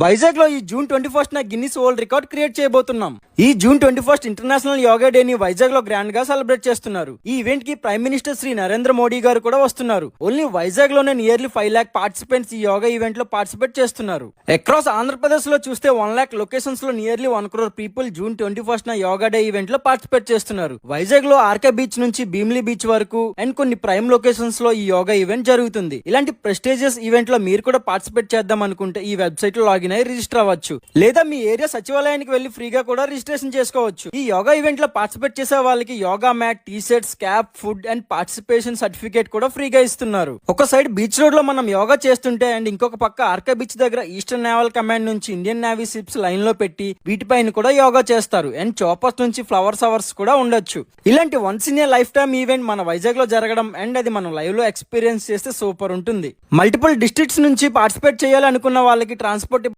వైజాగ్ లో ఈ జూన్ 21 న గిన్నిస్ వరల్డ్ రికార్డ్ క్రియేట్ చేయబోతున్నాం. ఈ జూన్ 21 ఇంటర్నేషనల్ యోగా డే ని వైజాగ్ లో గ్రాండ్ గా సెలబ్రేట్ చేస్తున్నారు. ఈ ఈవెంట్ కి ప్రైమ్ మినిస్టర్ శ్రీ నరేంద్ర మోడీ గారు కూడా వస్తున్నారు. ఓన్లీ వైజాగ్ లోనే నియర్లీ 5 lakh పార్టిసిపెంట్స్ ఈ యోగా ఈవెంట్ లో పార్టిసిపేట్ చేస్తున్నారు. అక్రాస్ ఆంధ్రప్రదేశ్ లో చూస్తే 1 lakh లొకేషన్స్ లో నియర్లీ 1 crore పీపుల్ జూన్ 21 న యోగా డే ఈవెంట్ లో పార్టిసిపేట్ చేస్తున్నారు. వైజాగ్ లో ఆర్కే బీచ్ నుంచి భీమిలి బీచ్ వరకు అండ్ కొన్ని ప్రైమ్ లొకేషన్స్ లో ఈ యోగా ఈవెంట్ జరుగుతుంది. ఇలాంటి ప్రెస్టీజియస్ ఈవెంట్ లో మీరు కూడా పార్టిసిపేట్ చేద్దాం అనుకుంటే ఈ వెబ్సైట్ లో లాగిన్ అయి రిజిస్టర్ అవ్వచ్చు. లేదా మీ ఏరియా సచివాలయానికి వెళ్లి ఫ్రీగా కూడా రిజిస్ట్రేషన్ చేసుకోవచ్చు. ఈ యోగా ఈవెంట్ లో పార్టిసిపేట్ చేసే వాళ్ళకి yoga mat, T shirts, cap, food and participation certificate కూడా ఫ్రీగా ఇస్తున్నారు. ఒక సైడ్ బీచ్ రోడ్ లో మనం యోగా చేస్తుంటే అండ్ ఇంకొక పక్క ఆర్కే బీచ్ దగ్గర ఈస్టర్న్ నేవల్ కమాండ్ నుంచి ఇండియన్ నేవీ షిప్స్ లైన్ లో పెట్టి వీటిపైన కూడా యోగా చేస్తారు. అండ్ చాపర్స్ నుంచి ఫ్లవర్స్ అవర్స్ కూడా ఉండొచ్చు. ఇలాంటి once in a life time event మన వైజాగ్ లో జరగడం అండ్ అది మనం లైవ్ లో ఎక్స్పీరియన్స్ చేస్తే సూపర్ ఉంటుంది. మల్టిపుల్ డిస్ట్రిక్ట్స్ నుంచి పార్టిసిపేట్ చేయాలనుకున్న వాళ్ళకి ట్రాన్స్పోర్ట్